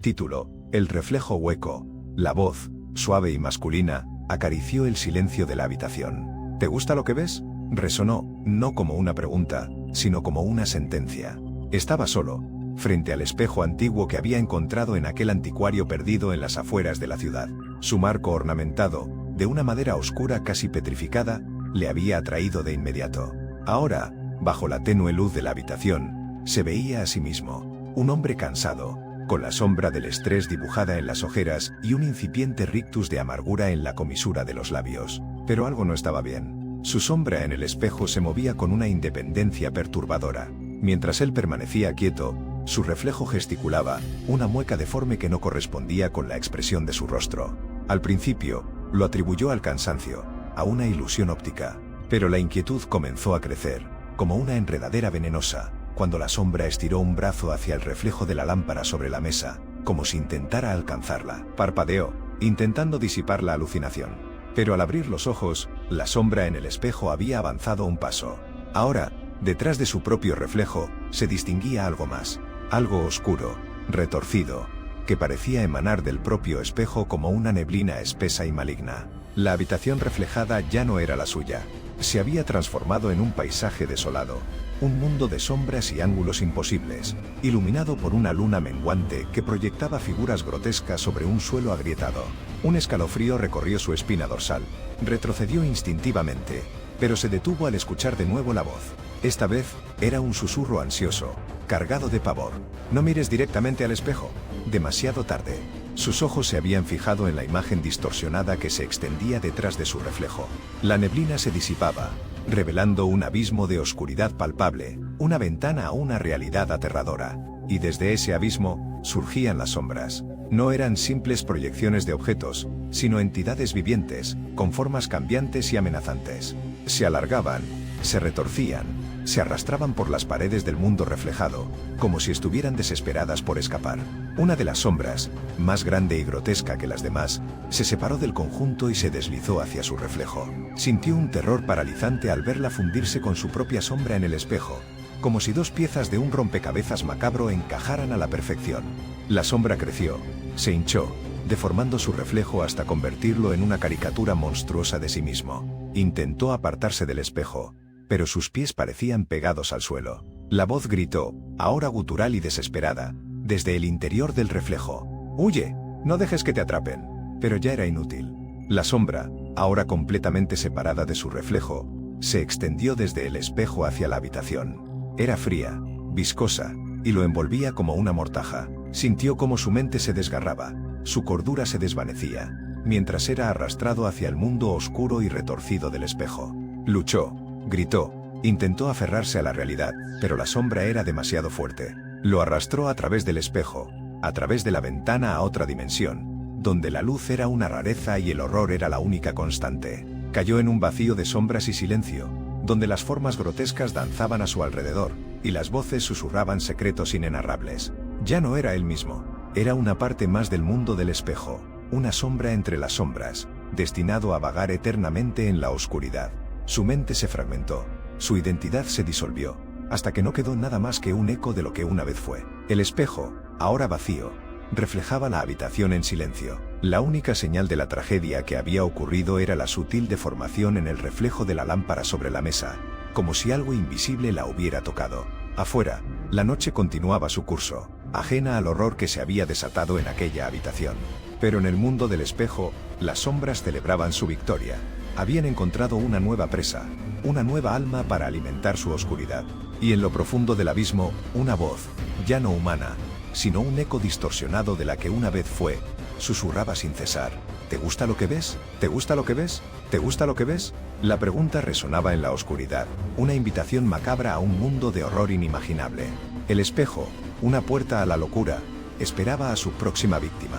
Título: El reflejo hueco. La voz, suave y masculina, acarició el silencio de la habitación. ¿Te gusta lo que ves? Resonó, no como una pregunta, sino como una sentencia. Estaba solo, frente al espejo antiguo que había encontrado en aquel anticuario perdido en las afueras de la ciudad. Su marco ornamentado, de una madera oscura casi petrificada, le había atraído de inmediato. Ahora, bajo la tenue luz de la habitación, se veía a sí mismo, un hombre cansado, con la sombra del estrés dibujada en las ojeras y un incipiente rictus de amargura en la comisura de los labios. Pero algo no estaba bien. Su sombra en el espejo se movía con una independencia perturbadora. Mientras él permanecía quieto, su reflejo gesticulaba, una mueca deforme que no correspondía con la expresión de su rostro. Al principio, lo atribuyó al cansancio, a una ilusión óptica. Pero la inquietud comenzó a crecer, como una enredadera venenosa, cuando la sombra estiró un brazo hacia el reflejo de la lámpara sobre la mesa, como si intentara alcanzarla. Parpadeó, intentando disipar la alucinación. Pero al abrir los ojos, la sombra en el espejo había avanzado un paso. Ahora, detrás de su propio reflejo, se distinguía algo más, algo oscuro, retorcido, que parecía emanar del propio espejo como una neblina espesa y maligna. La habitación reflejada ya no era la suya. Se había transformado en un paisaje desolado, un mundo de sombras y ángulos imposibles, iluminado por una luna menguante que proyectaba figuras grotescas sobre un suelo agrietado. Un escalofrío recorrió su espina dorsal. Retrocedió instintivamente, pero se detuvo al escuchar de nuevo la voz. Esta vez, era un susurro ansioso, cargado de pavor. No mires directamente al espejo. Demasiado tarde. Sus ojos se habían fijado en la imagen distorsionada que se extendía detrás de su reflejo. La neblina se disipaba, revelando un abismo de oscuridad palpable, una ventana a una realidad aterradora. Y desde ese abismo, surgían las sombras. No eran simples proyecciones de objetos, sino entidades vivientes, con formas cambiantes y amenazantes. Se alargaban, se retorcían, se arrastraban por las paredes del mundo reflejado, como si estuvieran desesperadas por escapar. Una de las sombras, más grande y grotesca que las demás, se separó del conjunto y se deslizó hacia su reflejo. Sintió un terror paralizante al verla fundirse con su propia sombra en el espejo, como si dos piezas de un rompecabezas macabro encajaran a la perfección. La sombra creció, se hinchó, deformando su reflejo hasta convertirlo en una caricatura monstruosa de sí mismo. Intentó apartarse del espejo, pero sus pies parecían pegados al suelo. La voz gritó, ahora gutural y desesperada, desde el interior del reflejo. ¡Huye! No dejes que te atrapen. Pero ya era inútil. La sombra, ahora completamente separada de su reflejo, se extendió desde el espejo hacia la habitación. Era fría, viscosa, y lo envolvía como una mortaja. Sintió cómo su mente se desgarraba, su cordura se desvanecía, mientras era arrastrado hacia el mundo oscuro y retorcido del espejo. Luchó, gritó, intentó aferrarse a la realidad, pero la sombra era demasiado fuerte. Lo arrastró a través del espejo, a través de la ventana a otra dimensión, donde la luz era una rareza y el horror era la única constante. Cayó en un vacío de sombras y silencio, donde las formas grotescas danzaban a su alrededor, y las voces susurraban secretos inenarrables. Ya no era él mismo, era una parte más del mundo del espejo, una sombra entre las sombras, destinado a vagar eternamente en la oscuridad. Su mente se fragmentó, su identidad se disolvió, hasta que no quedó nada más que un eco de lo que una vez fue. El espejo, ahora vacío, reflejaba la habitación en silencio. La única señal de la tragedia que había ocurrido era la sutil deformación en el reflejo de la lámpara sobre la mesa, como si algo invisible la hubiera tocado. Afuera, la noche continuaba su curso, ajena al horror que se había desatado en aquella habitación. Pero en el mundo del espejo, las sombras celebraban su victoria. Habían encontrado una nueva presa, una nueva alma para alimentar su oscuridad. Y en lo profundo del abismo, una voz, ya no humana, sino un eco distorsionado de la que una vez fue, susurraba sin cesar. ¿Te gusta lo que ves? ¿Te gusta lo que ves? ¿Te gusta lo que ves? La pregunta resonaba en la oscuridad, una invitación macabra a un mundo de horror inimaginable. El espejo, una puerta a la locura, esperaba a su próxima víctima.